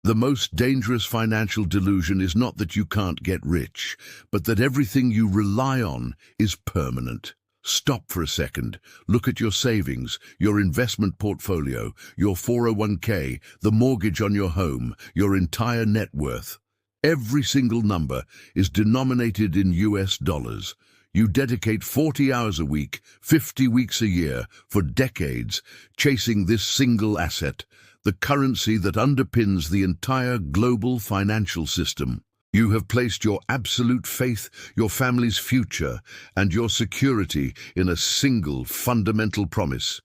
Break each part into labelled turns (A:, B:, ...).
A: The most dangerous financial delusion is not that you can't get rich, but that everything you rely on is permanent. Stop for a second. Look at your savings, your investment portfolio, your 401k, the mortgage on your home, your entire net worth. Every single number is denominated in US dollars. You dedicate 40 hours a week, 50 weeks a year, for decades, chasing this single asset, the currency that underpins the entire global financial system. You have placed your absolute faith, your family's future, and your security in a single fundamental promise,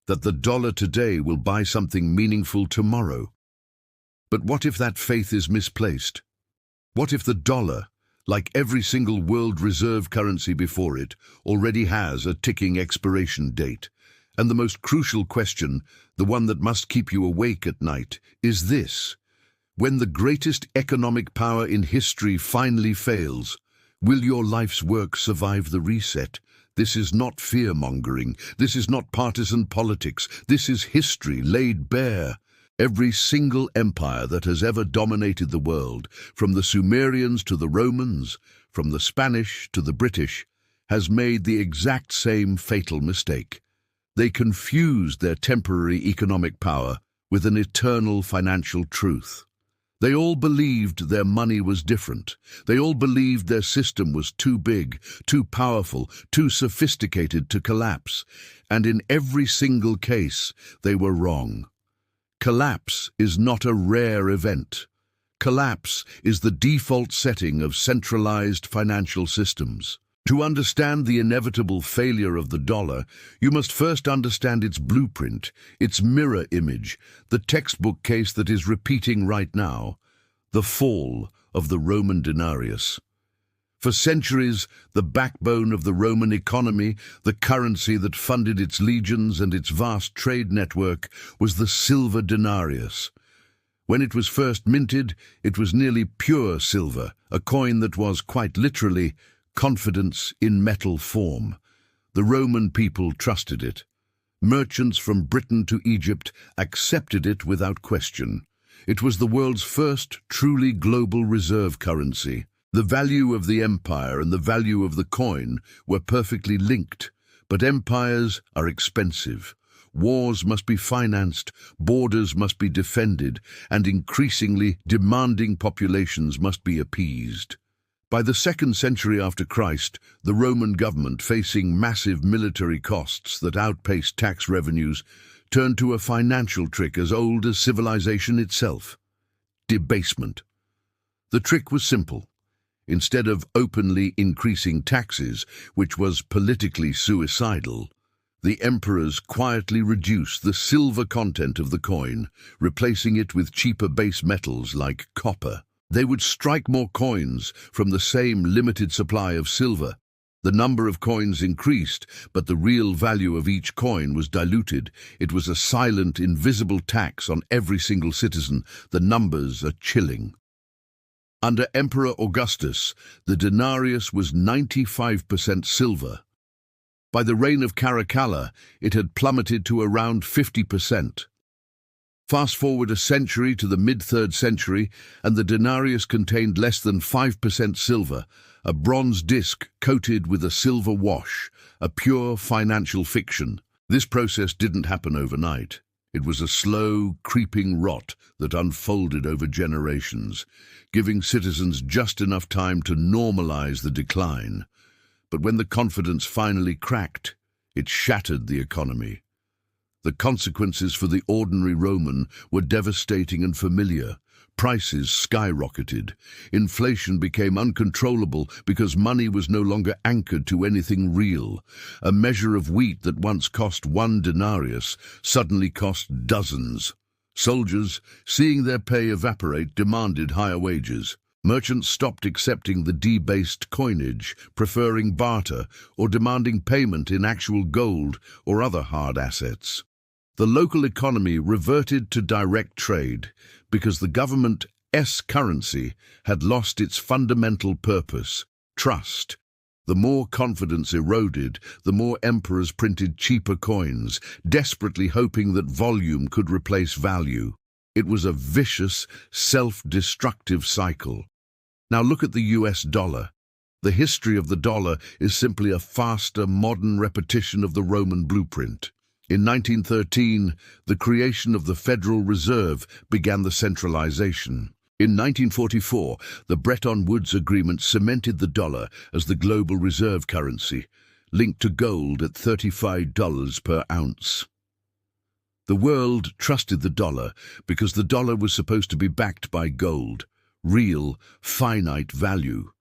A: that the dollar today will buy something meaningful tomorrow. But what if that faith is misplaced? What if the dollar, like every single world reserve currency before it, already has a ticking expiration date? And the most crucial question, the one that must keep you awake at night, is this: when the greatest economic power in history finally fails, will your life's work survive the reset? This is not fear-mongering. This is not partisan politics. This is history laid bare. Every single empire that has ever dominated the world, from the Sumerians to the Romans, from the Spanish to the British, has made the exact same fatal mistake. They confused their temporary economic power with an eternal financial truth. They all believed their money was different. They all believed their system was too big, too powerful, too sophisticated to collapse. And in every single case, they were wrong. Collapse is not a rare event. Collapse is the default setting of centralized financial systems. To understand the inevitable failure of the dollar, you must first understand its blueprint, its mirror image, the textbook case that is repeating right now: the fall of the Roman denarius. For centuries, the backbone of the Roman economy, the currency that funded its legions and its vast trade network, was the silver denarius. When it was first minted, it was nearly pure silver, a coin that was, quite literally, confidence in metal form. The Roman people trusted it. Merchants from Britain to Egypt accepted it without question. It was the world's first truly global reserve currency. The value of the empire and the value of the coin were perfectly linked, but empires are expensive. Wars must be financed, borders must be defended, and increasingly demanding populations must be appeased. By the 2nd century after Christ, the Roman government, facing massive military costs that outpaced tax revenues, turned to a financial trick as old as civilization itself: debasement. The trick was simple. Instead of openly increasing taxes, which was politically suicidal, the emperors quietly reduced the silver content of the coin, replacing it with cheaper base metals like copper. They would strike more coins from the same limited supply of silver. The number of coins increased, but the real value of each coin was diluted. It was a silent, invisible tax on every single citizen. The numbers are chilling. Under Emperor Augustus, the denarius was 95% silver. By the reign of Caracalla, it had plummeted to around 50%. Fast forward a century to the mid-3rd century, and the denarius contained less than 5% silver, a bronze disc coated with a silver wash, a pure financial fiction. This process didn't happen overnight. It was a slow, creeping rot that unfolded over generations, giving citizens just enough time to normalize the decline. But when the confidence finally cracked, it shattered the economy. The consequences for the ordinary Roman were devastating and familiar. Prices skyrocketed. Inflation became uncontrollable because money was no longer anchored to anything real. A measure of wheat that once cost 1 denarius suddenly cost dozens. Soldiers, seeing their pay evaporate, demanded higher wages. Merchants stopped accepting the debased coinage, preferring barter or demanding payment in actual gold or other hard assets. The local economy reverted to direct trade because the government's currency had lost its fundamental purpose: trust. The more confidence eroded, the more emperors printed cheaper coins, desperately hoping that volume could replace value. It was a vicious, self-destructive cycle. Now look at the US dollar. The history of the dollar is simply a faster, modern repetition of the Roman blueprint. In 1913, the creation of the Federal Reserve began the centralization. In 1944, the Bretton Woods Agreement cemented the dollar as the global reserve currency, linked to gold at $35 per ounce. The world trusted the dollar because the dollar was supposed to be backed by gold, real, finite value.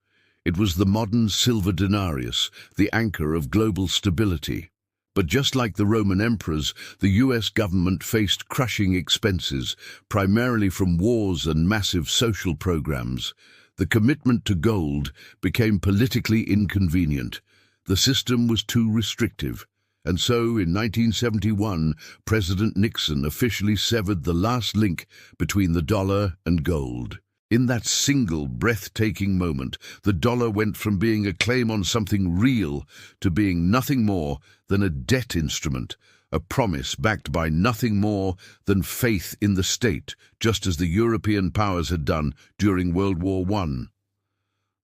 A: It was the modern silver denarius, the anchor of global stability. But just like the Roman emperors, the US government faced crushing expenses, primarily from wars and massive social programs. The commitment to gold became politically inconvenient. The system was too restrictive. And so, in 1971, President Nixon officially severed the last link between the dollar and gold. In that single, breathtaking moment, the dollar went from being a claim on something real to being nothing more than a debt instrument, a promise backed by nothing more than faith in the state, just as the European powers had done during World War I.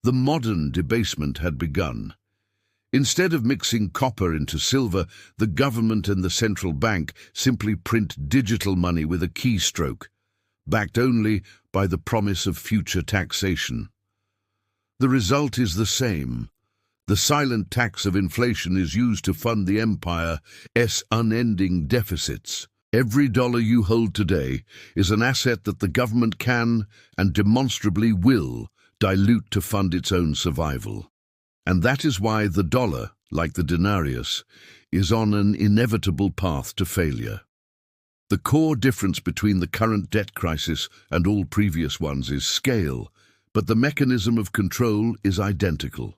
A: The modern debasement had begun. Instead of mixing copper into silver, the government and the central bank simply print digital money with a keystroke, backed only by the promise of future taxation. The result is the same. The silent tax of inflation is used to fund the empire's unending deficits. Every dollar you hold today is an asset that the government can, and demonstrably will, dilute to fund its own survival. And that is why the dollar, like the denarius, is on an inevitable path to failure. The core difference between the current debt crisis and all previous ones is scale, but the mechanism of control is identical.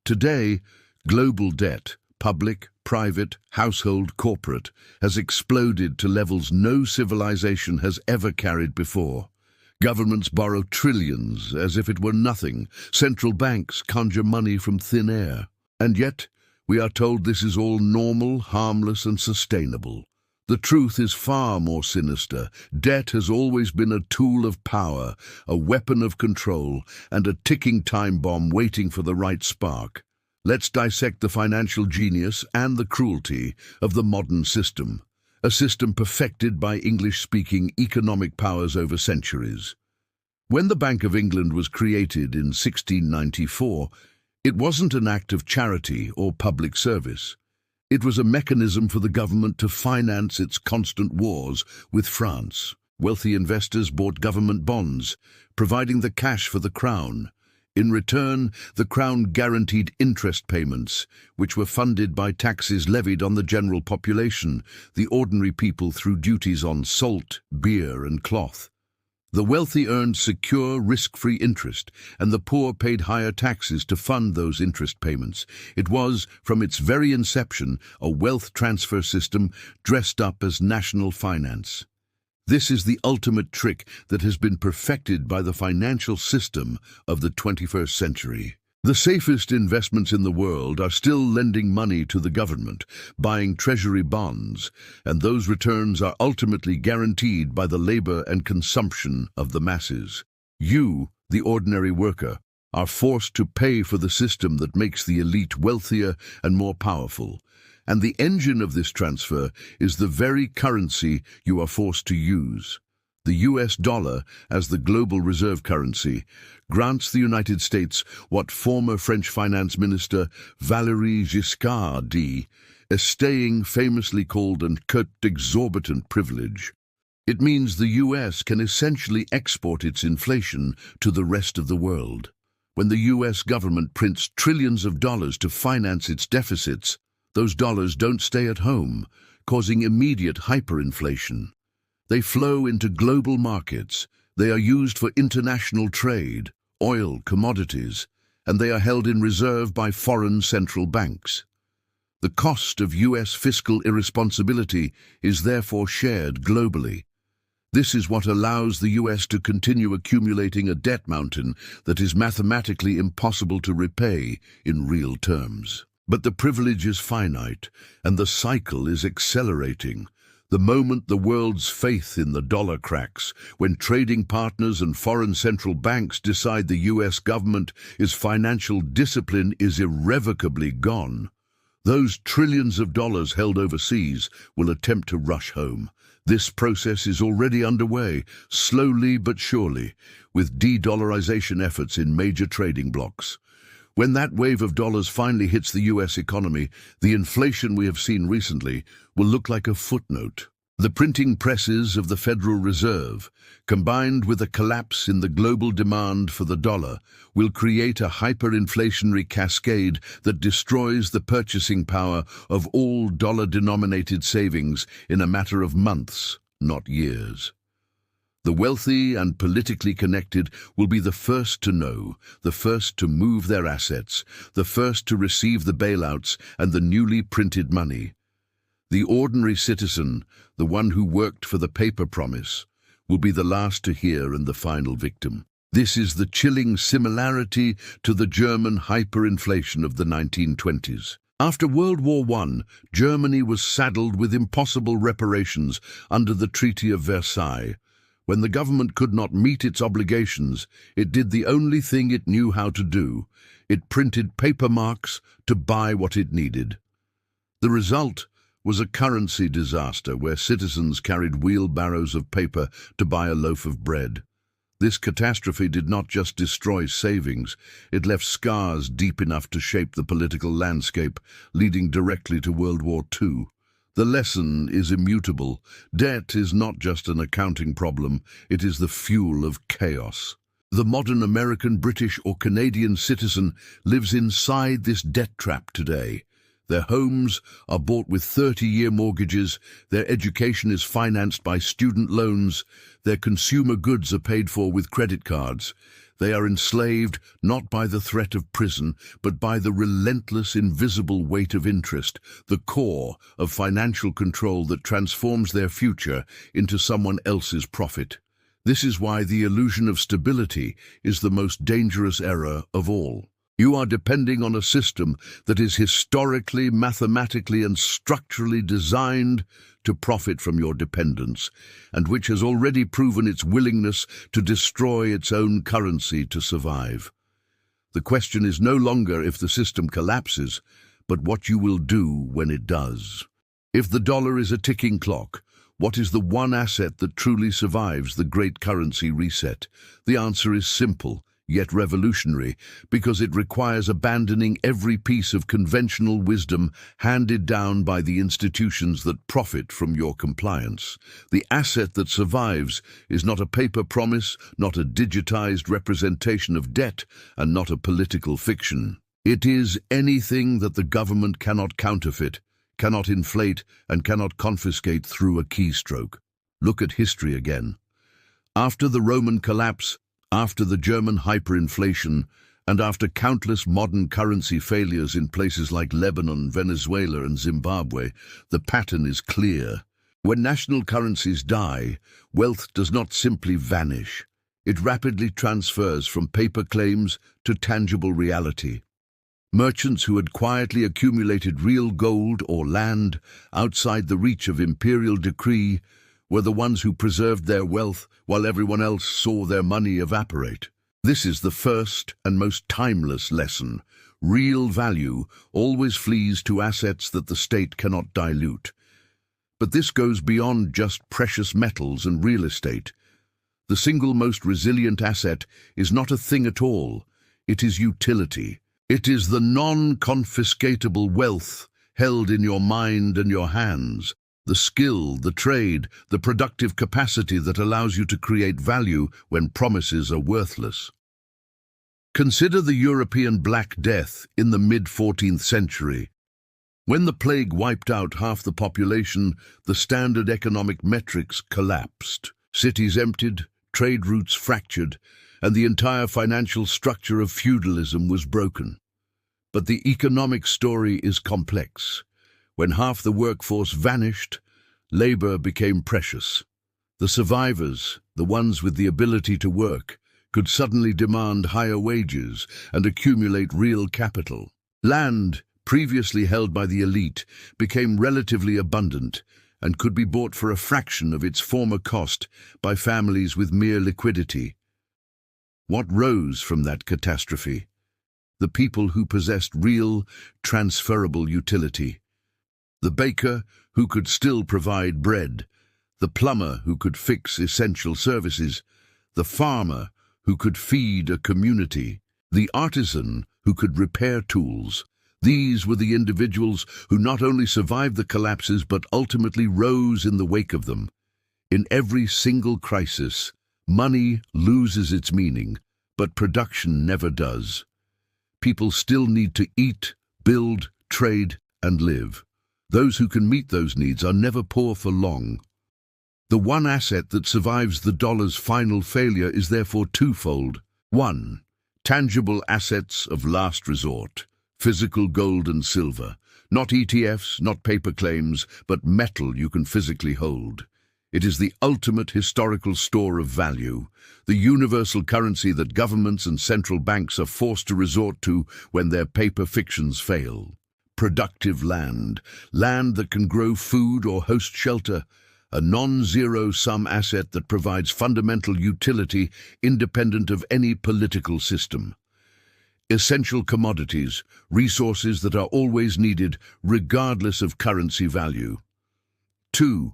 A: Today, global debt, public, private, household, corporate, has exploded to levels no civilization has ever carried before. Governments borrow trillions as if it were nothing. Central banks conjure money from thin air. And yet, we are told this is all normal, harmless, and sustainable. The truth is far more sinister. Debt has always been a tool of power, a weapon of control, and a ticking time bomb waiting for the right spark. Let's dissect the financial genius and the cruelty of the modern system, a system perfected by English-speaking economic powers over centuries. When the Bank of England was created in 1694, it wasn't an act of charity or public service. It was a mechanism for the government to finance its constant wars with France. Wealthy investors bought government bonds, providing the cash for the crown. In return, the crown guaranteed interest payments, which were funded by taxes levied on the general population, the ordinary people through duties on salt, beer, and cloth. The wealthy earned secure, risk-free interest, and the poor paid higher taxes to fund those interest payments. It was, from its very inception, a wealth transfer system dressed up as national finance. This is the ultimate trick that has been perfected by the financial system of the 21st century. The safest investments in the world are still lending money to the government, buying treasury bonds, and those returns are ultimately guaranteed by the labor and consumption of the masses. You, the ordinary worker, are forced to pay for the system that makes the elite wealthier and more powerful. And the engine of this transfer is the very currency you are forced to use. The US dollar, as the global reserve currency, grants the United States what former French finance minister Valéry Giscard d'Estaing famously called an exorbitant privilege. It means the US can essentially export its inflation to the rest of the world. When the US government prints trillions of dollars to finance its deficits, those dollars don't stay at home, causing immediate hyperinflation. They flow into global markets. They are used for international trade, oil, commodities, and they are held in reserve by foreign central banks. The cost of US fiscal irresponsibility is therefore shared globally. This is what allows the US to continue accumulating a debt mountain that is mathematically impossible to repay in real terms. But the privilege is finite, and the cycle is accelerating. The moment the world's faith in the dollar cracks, when trading partners and foreign central banks decide the US government's financial discipline is irrevocably gone, those trillions of dollars held overseas will attempt to rush home. This process is already underway, slowly but surely, with de-dollarization efforts in major trading blocs. When that wave of dollars finally hits the US economy, the inflation we have seen recently will look like a footnote. The printing presses of the Federal Reserve, combined with a collapse in the global demand for the dollar, will create a hyperinflationary cascade that destroys the purchasing power of all dollar-denominated savings in a matter of months, not years. The wealthy and politically connected will be the first to know, the first to move their assets, the first to receive the bailouts and the newly printed money. The ordinary citizen, the one who worked for the paper promise, will be the last to hear and the final victim. This is the chilling similarity to the German hyperinflation of the 1920s. After World War I, Germany was saddled with impossible reparations under the Treaty of Versailles. When the government could not meet its obligations, it did the only thing it knew how to do. It printed paper marks to buy what it needed. The result was a currency disaster where citizens carried wheelbarrows of paper to buy a loaf of bread. This catastrophe did not just destroy savings, it left scars deep enough to shape the political landscape, leading directly to World War II. The lesson is immutable. Debt is not just an accounting problem, it is the fuel of chaos. The modern American, British, or Canadian citizen lives inside this debt trap today. Their homes are bought with 30-year mortgages, their education is financed by student loans, their consumer goods are paid for with credit cards. They are enslaved not by the threat of prison, but by the relentless, invisible weight of interest, the core of financial control that transforms their future into someone else's profit. This is why the illusion of stability is the most dangerous error of all. You are depending on a system that is historically, mathematically, and structurally designed to profit from your dependence, and which has already proven its willingness to destroy its own currency to survive. The question is no longer if the system collapses, but what you will do when it does. If the dollar is a ticking clock, what is the one asset that truly survives the great currency reset? The answer is simple, yet revolutionary, because it requires abandoning every piece of conventional wisdom handed down by the institutions that profit from your compliance. The asset that survives is not a paper promise, not a digitized representation of debt, and not a political fiction. It is anything that the government cannot counterfeit, cannot inflate, and cannot confiscate through a keystroke. Look at history again. After the Roman collapse, after the German hyperinflation, and after countless modern currency failures in places like Lebanon, Venezuela, and Zimbabwe, the pattern is clear. When national currencies die, wealth does not simply vanish. It rapidly transfers from paper claims to tangible reality. Merchants who had quietly accumulated real gold or land outside the reach of imperial decree were the ones who preserved their wealth while everyone else saw their money evaporate. This is the first and most timeless lesson. Real value always flees to assets that the state cannot dilute. But this goes beyond just precious metals and real estate. The single most resilient asset is not a thing at all. It is utility. It is the non-confiscatable wealth held in your mind and your hands. The skill, the trade, the productive capacity that allows you to create value when promises are worthless. Consider the European Black Death in the mid-14th century. When the plague wiped out half the population, the standard economic metrics collapsed. Cities emptied, trade routes fractured, and the entire financial structure of feudalism was broken. But the economic story is complex. When half the workforce vanished, labor became precious. The survivors, the ones with the ability to work, could suddenly demand higher wages and accumulate real capital. Land, previously held by the elite, became relatively abundant, and could be bought for a fraction of its former cost by families with mere liquidity. What rose from that catastrophe? The people who possessed real, transferable utility. The baker who could still provide bread, the plumber who could fix essential services, the farmer who could feed a community, the artisan who could repair tools. These were the individuals who not only survived the collapses but ultimately rose in the wake of them. In every single crisis, money loses its meaning, but production never does. People still need to eat, build, trade, and live. Those who can meet those needs are never poor for long. The one asset that survives the dollar's final failure is therefore twofold. 1. Tangible assets of last resort. Physical gold and silver. Not ETFs, not paper claims, but metal you can physically hold. It is the ultimate historical store of value, the universal currency that governments and central banks are forced to resort to when their paper fictions fail. Productive land, land that can grow food or host shelter, a non-zero-sum asset that provides fundamental utility independent of any political system. Essential commodities, resources that are always needed regardless of currency value. 2.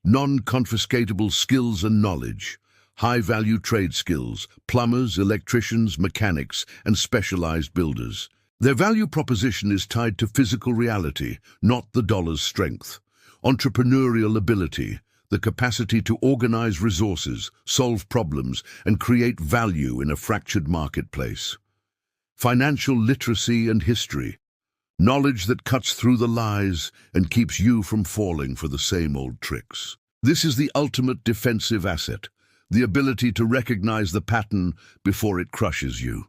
A: Non-confiscatable skills and knowledge, high-value trade skills, plumbers, electricians, mechanics, and specialized builders. Their value proposition is tied to physical reality, not the dollar's strength. Entrepreneurial ability, the capacity to organize resources, solve problems, and create value in a fractured marketplace. Financial literacy and history, knowledge that cuts through the lies and keeps you from falling for the same old tricks. This is the ultimate defensive asset, the ability to recognize the pattern before it crushes you.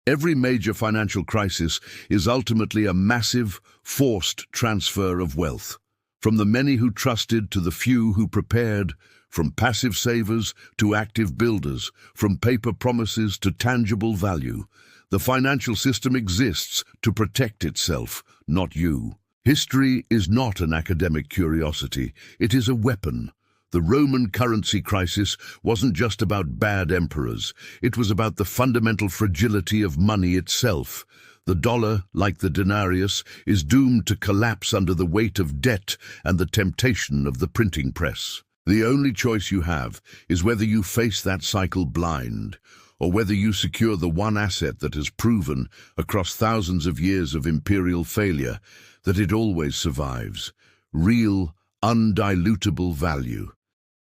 A: Every major financial crisis is ultimately a massive, forced transfer of wealth, from the many who trusted to the few who prepared, from passive savers to active builders, from paper promises to tangible value. The financial system exists to protect itself, not you. History is not an academic curiosity, it is a weapon. The Roman currency crisis wasn't just about bad emperors, it was about the fundamental fragility of money itself. The dollar, like the denarius, is doomed to collapse under the weight of debt and the temptation of the printing press. The only choice you have is whether you face that cycle blind, or whether you secure the one asset that has proven, across thousands of years of imperial failure, that it always survives: real, undilutable value.